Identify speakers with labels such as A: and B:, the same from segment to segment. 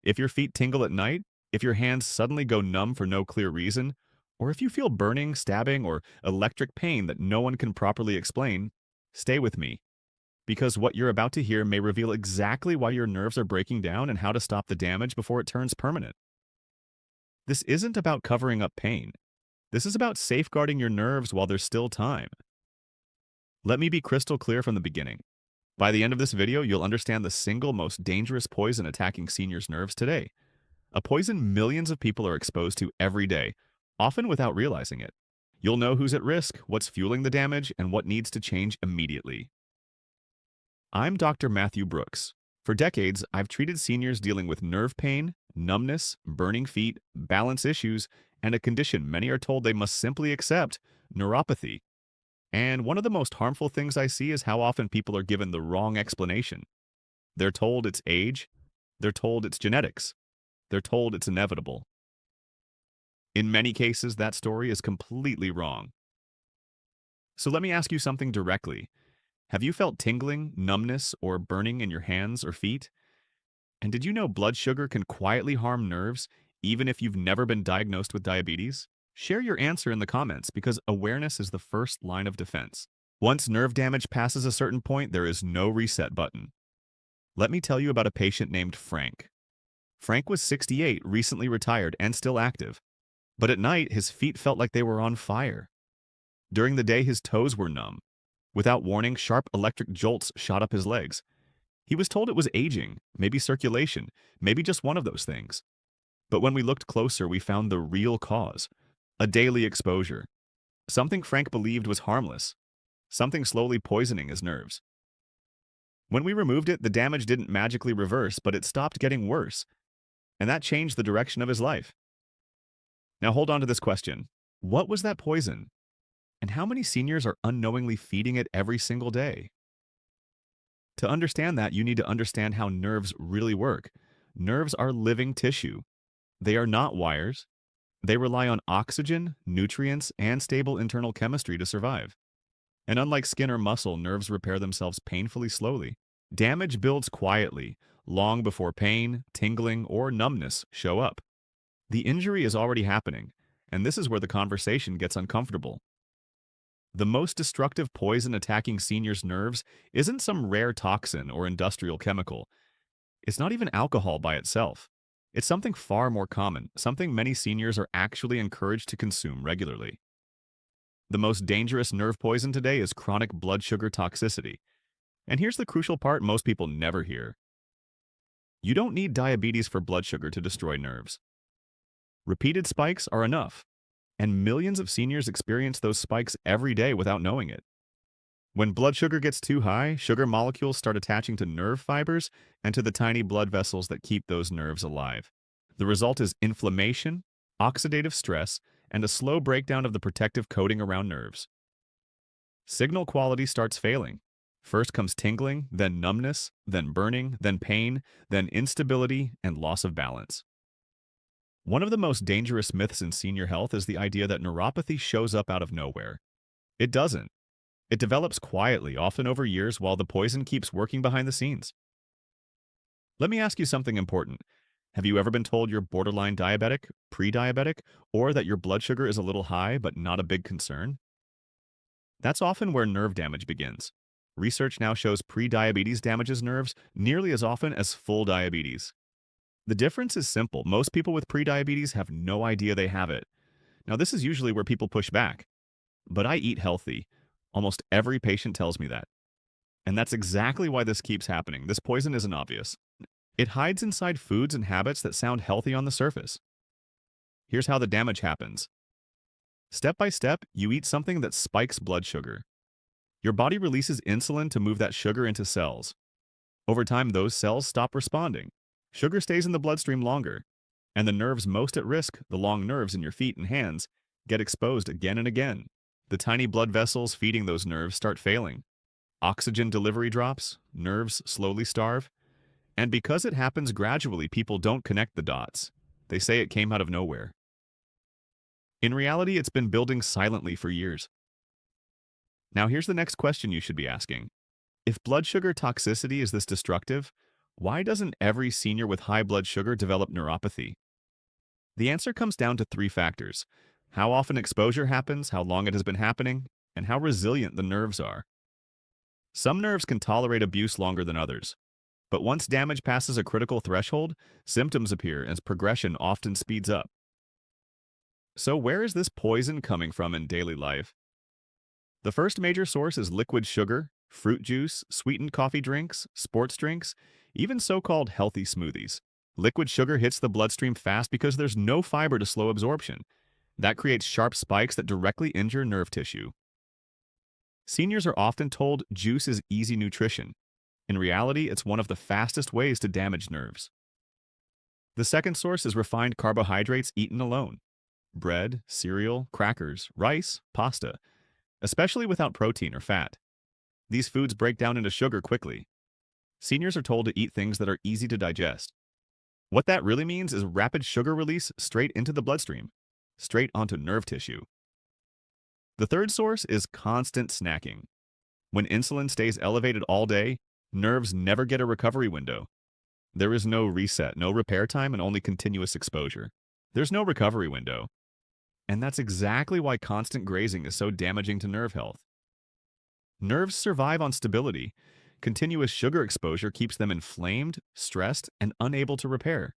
A: If your feet tingle at night, if your hands suddenly go numb for no clear reason, or if you feel burning, stabbing, or electric pain that no one can properly explain, stay with me, because what you're about to hear may reveal exactly why your nerves are breaking down and how to stop the damage before it turns permanent. This isn't about covering up pain. This is about safeguarding your nerves while there's still time. Let me be crystal clear from the beginning. By the end of this video, you'll understand the single most dangerous poison attacking seniors' nerves today. A poison millions of people are exposed to every day, often without realizing it. You'll know who's at risk, what's fueling the damage, and what needs to change immediately. I'm Dr. Matthew Brooks. For decades, I've treated seniors dealing with nerve pain, numbness, burning feet, balance issues, and a condition many are told they must simply accept, neuropathy. And one of the most harmful things I see is how often people are given the wrong explanation. They're told it's age, they're told it's genetics, they're told it's inevitable. In many cases, that story is completely wrong. So let me ask you something directly. Have you felt tingling, numbness, or burning in your hands or feet? And did you know blood sugar can quietly harm nerves, even if you've never been diagnosed with diabetes? Share your answer in the comments because awareness is the first line of defense. Once nerve damage passes a certain point, there is no reset button. Let me tell you about a patient named Frank. Frank was 68, recently retired, and still active. But at night, his feet felt like they were on fire. During the day, his toes were numb. Without warning, sharp electric jolts shot up his legs. He was told it was aging, maybe circulation, maybe just one of those things. But when we looked closer, we found the real cause. A daily exposure. Something Frank believed was harmless. Something slowly poisoning his nerves. When we removed it, the damage didn't magically reverse, but it stopped getting worse. And that changed the direction of his life. Now hold on to this question. What was that poison? And how many seniors are unknowingly feeding it every single day? To understand that, you need to understand how nerves really work. Nerves are living tissue. They are not wires. They rely on oxygen, nutrients, and stable internal chemistry to survive. And unlike skin or muscle, nerves repair themselves painfully slowly. Damage builds quietly, long before pain, tingling, or numbness show up. The injury is already happening, and this is where the conversation gets uncomfortable. The most destructive poison attacking seniors' nerves isn't some rare toxin or industrial chemical. It's not even alcohol by itself. It's something far more common, something many seniors are actually encouraged to consume regularly. The most dangerous nerve poison today is chronic blood sugar toxicity. And here's the crucial part most people never hear. You don't need diabetes for blood sugar to destroy nerves. Repeated spikes are enough, and millions of seniors experience those spikes every day without knowing it. When blood sugar gets too high, sugar molecules start attaching to nerve fibers and to the tiny blood vessels that keep those nerves alive. The result is inflammation, oxidative stress, and a slow breakdown of the protective coating around nerves. Signal quality starts failing. First comes tingling, then numbness, then burning, then pain, then instability and loss of balance. One of the most dangerous myths in senior health is the idea that neuropathy shows up out of nowhere. It doesn't. It develops quietly, often over years, while the poison keeps working behind the scenes. Let me ask you something important. Have you ever been told you're borderline diabetic, pre-diabetic, or that your blood sugar is a little high but not a big concern? That's often where nerve damage begins. Research now shows pre-diabetes damages nerves nearly as often as full diabetes. The difference is simple. Most people with pre-diabetes have no idea they have it. Now, this is usually where people push back. But I eat healthy. Almost every patient tells me that. And that's exactly why this keeps happening. This poison isn't obvious. It hides inside foods and habits that sound healthy on the surface. Here's how the damage happens. Step by step, you eat something that spikes blood sugar. Your body releases insulin to move that sugar into cells. Over time, those cells stop responding. Sugar stays in the bloodstream longer, and the nerves most at risk, the long nerves in your feet and hands, get exposed again and again. The tiny blood vessels feeding those nerves start failing. Oxygen delivery drops, nerves slowly starve. And because it happens gradually, people don't connect the dots. They say it came out of nowhere. In reality, it's been building silently for years. Now here's the next question you should be asking. If blood sugar toxicity is this destructive, Why doesn't every senior with high blood sugar develop neuropathy? The answer comes down to three factors: how often exposure happens, how long it has been happening, and how resilient the nerves are. Some nerves can tolerate abuse longer than others, but once damage passes a critical threshold, symptoms appear and progression often speeds up. So, where is this poison coming from in daily life? The first major source is liquid sugar, fruit juice, sweetened coffee drinks, sports drinks, even so-called healthy smoothies. Liquid sugar hits the bloodstream fast because there's no fiber to slow absorption. That creates sharp spikes that directly injure nerve tissue. Seniors are often told juice is easy nutrition. In reality, it's one of the fastest ways to damage nerves. The second source is refined carbohydrates eaten alone: bread, cereal, crackers, rice, pasta, especially without protein or fat. These foods break down into sugar quickly. Seniors are told to eat things that are easy to digest. What that really means is rapid sugar release straight into the bloodstream, straight onto nerve tissue. The third source is constant snacking. When insulin stays elevated all day, nerves never get a recovery window. There is no reset, no repair time, and only continuous exposure. There's no recovery window. And that's exactly why constant grazing is so damaging to nerve health. Nerves survive on stability. Continuous sugar exposure keeps them inflamed, stressed, and unable to repair.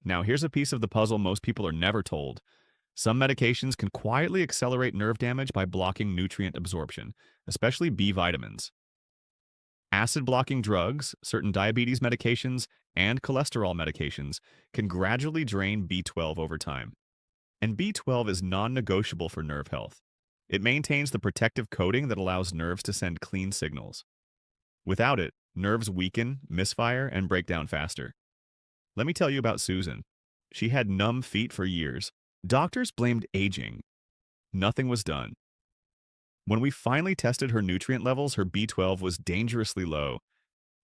A: Now, here's a piece of the puzzle most people are never told. Some medications can quietly accelerate nerve damage by blocking nutrient absorption, especially B vitamins. Acid-blocking drugs, certain diabetes medications, and cholesterol medications can gradually drain B12 over time. And B12 is non-negotiable for nerve health. It maintains the protective coating that allows nerves to send clean signals. Without it, nerves weaken, misfire, and break down faster. Let me tell you about Susan. She had numb feet for years. Doctors blamed aging. Nothing was done. When we finally tested her nutrient levels, her B12 was dangerously low.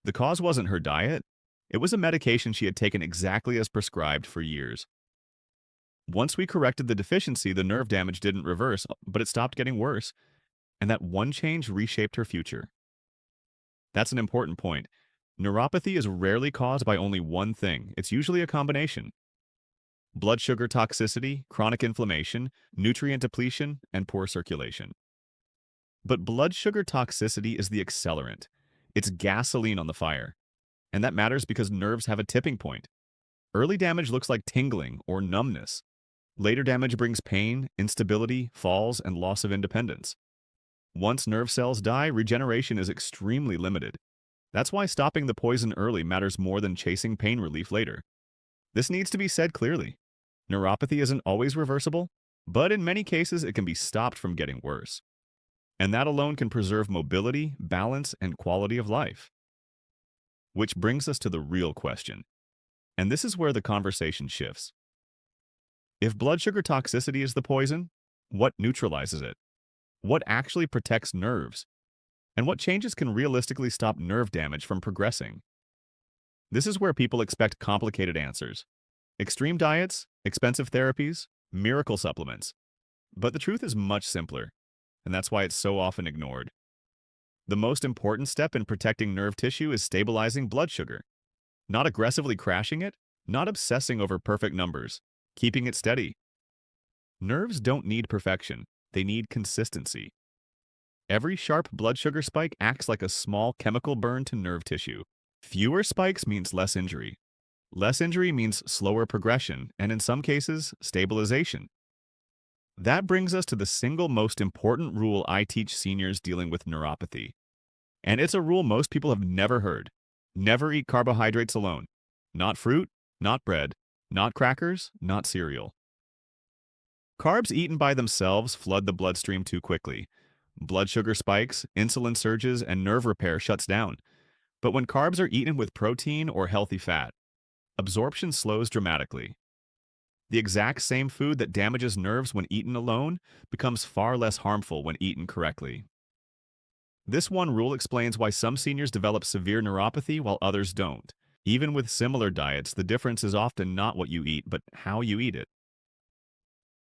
A: The cause wasn't her diet. It was a medication she had taken exactly as prescribed for years. Once we corrected the deficiency, the nerve damage didn't reverse, but it stopped getting worse, and that one change reshaped her future. That's an important point. Neuropathy is rarely caused by only one thing. It's usually a combination: blood sugar toxicity, chronic inflammation, nutrient depletion, and poor circulation. But blood sugar toxicity is the accelerant. It's gasoline on the fire. And that matters because nerves have a tipping point. Early damage looks like tingling or numbness. Later damage brings pain, instability, falls, and loss of independence. Once nerve cells die, regeneration is extremely limited. That's why stopping the poison early matters more than chasing pain relief later. This needs to be said clearly. Neuropathy isn't always reversible, but in many cases it can be stopped from getting worse. And that alone can preserve mobility, balance, and quality of life. Which brings us to the real question. And this is where the conversation shifts. If blood sugar toxicity is the poison, what neutralizes it? What actually protects nerves? And what changes can realistically stop nerve damage from progressing? This is where people expect complicated answers. Extreme diets, expensive therapies, miracle supplements. But the truth is much simpler, and that's why it's so often ignored. The most important step in protecting nerve tissue is stabilizing blood sugar. Not aggressively crashing it, not obsessing over perfect numbers, keeping it steady. Nerves don't need perfection, they need consistency. Every sharp blood sugar spike acts like a small chemical burn to nerve tissue. Fewer spikes means less injury. Less injury means slower progression, and in some cases, stabilization. That brings us to the single most important rule I teach seniors dealing with neuropathy. And it's a rule most people have never heard. Never eat carbohydrates alone. Not fruit, not bread, not crackers, not cereal. Carbs eaten by themselves flood the bloodstream too quickly. Blood sugar spikes, insulin surges, and nerve repair shuts down. But when carbs are eaten with protein or healthy fat, absorption slows dramatically. The exact same food that damages nerves when eaten alone becomes far less harmful when eaten correctly. This one rule explains why some seniors develop severe neuropathy while others don't. Even with similar diets, the difference is often not what you eat, but how you eat it.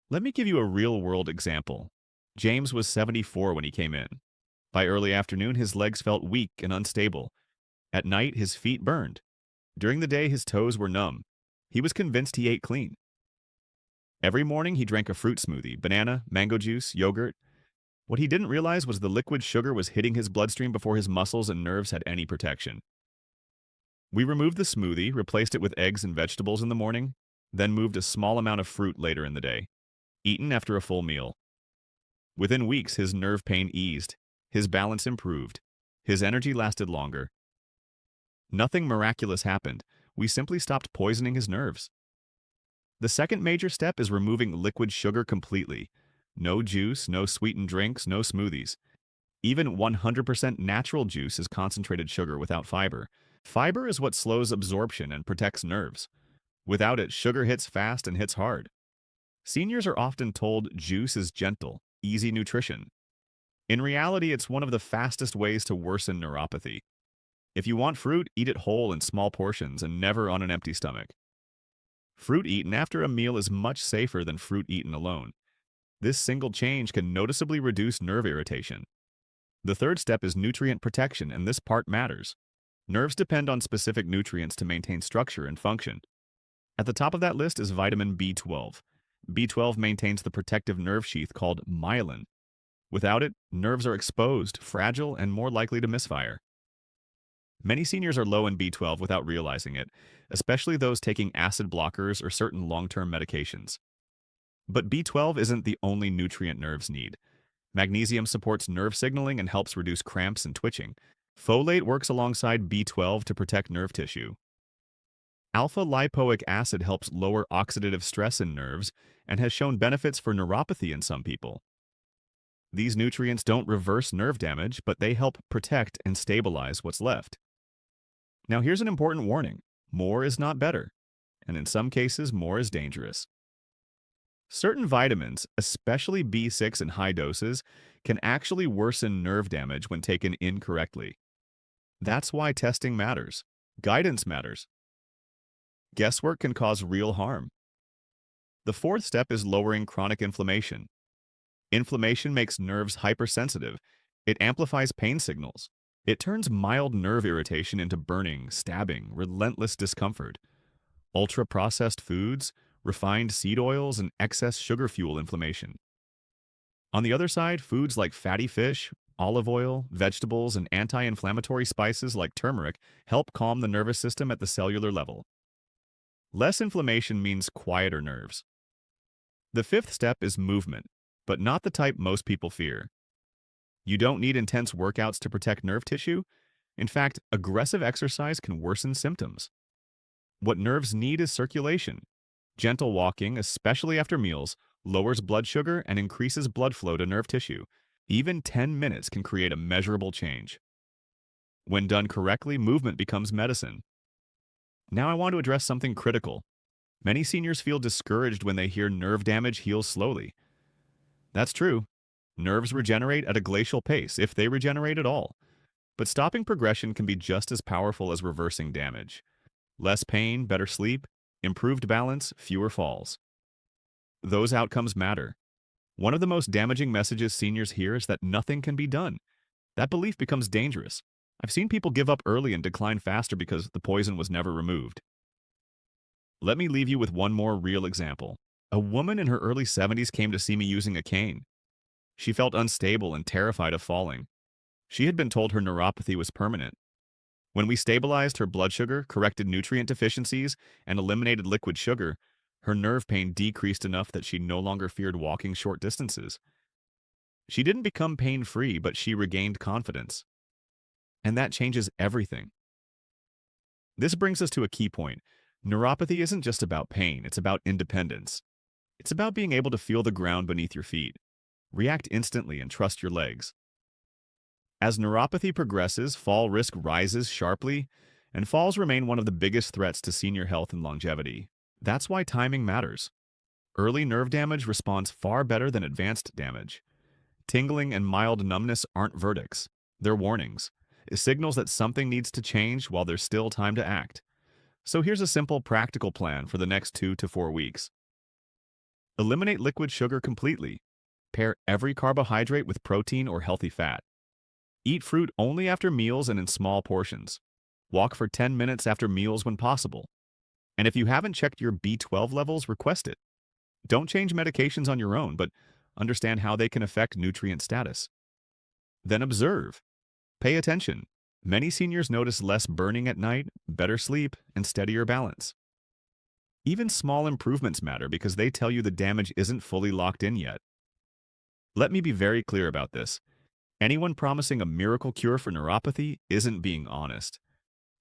A: Let me give you a real-world example. James was 74 when he came in. By early afternoon, his legs felt weak and unstable. At night, his feet burned. During the day, his toes were numb. He was convinced he ate clean. Every morning, he drank a fruit smoothie, banana, mango juice, yogurt. What he didn't realize was the liquid sugar was hitting his bloodstream before his muscles and nerves had any protection. We removed the smoothie, replaced it with eggs and vegetables in the morning, then moved a small amount of fruit later in the day, eaten after a full meal. Within weeks, his nerve pain eased, his balance improved, his energy lasted longer. Nothing miraculous happened. We simply stopped poisoning his nerves. The second major step is removing liquid sugar completely. No juice, no sweetened drinks, no smoothies. Even 100% natural juice is concentrated sugar without fiber. Fiber is what slows absorption and protects nerves. Without it, sugar hits fast and hits hard. Seniors are often told juice is gentle, easy nutrition. In reality, it's one of the fastest ways to worsen neuropathy. If you want fruit, eat it whole in small portions and never on an empty stomach. Fruit eaten after a meal is much safer than fruit eaten alone. This single change can noticeably reduce nerve irritation. The third step is nutrient protection, and this part matters. Nerves depend on specific nutrients to maintain structure and function. At the top of that list is vitamin B12. B12 maintains the protective nerve sheath called myelin. Without it, nerves are exposed, fragile, and more likely to misfire. Many seniors are low in B12 without realizing it, especially those taking acid blockers or certain long-term medications. But B12 isn't the only nutrient nerves need. Magnesium supports nerve signaling and helps reduce cramps and twitching. Folate works alongside B12 to protect nerve tissue. Alpha-lipoic acid helps lower oxidative stress in nerves and has shown benefits for neuropathy in some people. These nutrients don't reverse nerve damage, but they help protect and stabilize what's left. Now here's an important warning. More is not better, and in some cases, more is dangerous. Certain vitamins, especially B6 in high doses, can actually worsen nerve damage when taken incorrectly. That's why testing matters. Guidance matters. Guesswork can cause real harm. The fourth step is lowering chronic inflammation. Inflammation makes nerves hypersensitive. It amplifies pain signals. It turns mild nerve irritation into burning, stabbing, relentless discomfort. Ultra-processed foods, refined seed oils, and excess sugar fuel inflammation. On the other side, foods like fatty fish, olive oil, vegetables, and anti-inflammatory spices like turmeric help calm the nervous system at the cellular level. Less inflammation means quieter nerves. The fifth step is movement, but not the type most people fear. You don't need intense workouts to protect nerve tissue. In fact, aggressive exercise can worsen symptoms. What nerves need is circulation. Gentle walking, especially after meals, lowers blood sugar and increases blood flow to nerve tissue. Even 10 minutes can create a measurable change. When done correctly, movement becomes medicine. Now I want to address something critical. Many seniors feel discouraged when they hear nerve damage heals slowly. That's true. Nerves regenerate at a glacial pace, if they regenerate at all. But stopping progression can be just as powerful as reversing damage. Less pain, better sleep, improved balance, fewer falls. Those outcomes matter. One of the most damaging messages seniors hear is that nothing can be done. That belief becomes dangerous. I've seen people give up early and decline faster because the poison was never removed. Let me leave you with one more real example. A woman in her early 70s came to see me using a cane. She felt unstable and terrified of falling. She had been told her neuropathy was permanent. When we stabilized her blood sugar, corrected nutrient deficiencies, and eliminated liquid sugar, her nerve pain decreased enough that she no longer feared walking short distances. She didn't become pain-free, but she regained confidence. And that changes everything. This brings us to a key point. Neuropathy isn't just about pain, it's about independence. It's about being able to feel the ground beneath your feet. React instantly and trust your legs. As neuropathy progresses, fall risk rises sharply, and falls remain one of the biggest threats to senior health and longevity. That's why timing matters. Early nerve damage responds far better than advanced damage. Tingling and mild numbness aren't verdicts. They're warnings. Signals that something needs to change while there's still time to act. So here's a simple, practical plan for the next 2 to 4 weeks. Eliminate liquid sugar completely. Pair every carbohydrate with protein or healthy fat. Eat fruit only after meals and in small portions. Walk for 10 minutes after meals when possible. And if you haven't checked your B12 levels, request it. Don't change medications on your own, but understand how they can affect nutrient status. Then observe. Pay attention. Many seniors notice less burning at night, better sleep, and steadier balance. Even small improvements matter because they tell you the damage isn't fully locked in yet. Let me be very clear about this. Anyone promising a miracle cure for neuropathy isn't being honest.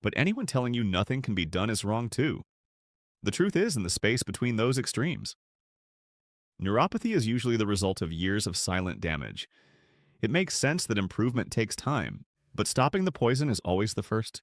A: But anyone telling you nothing can be done is wrong too. The truth is in the space between those extremes. Neuropathy is usually the result of years of silent damage. It makes sense that improvement takes time, but stopping the poison is always the first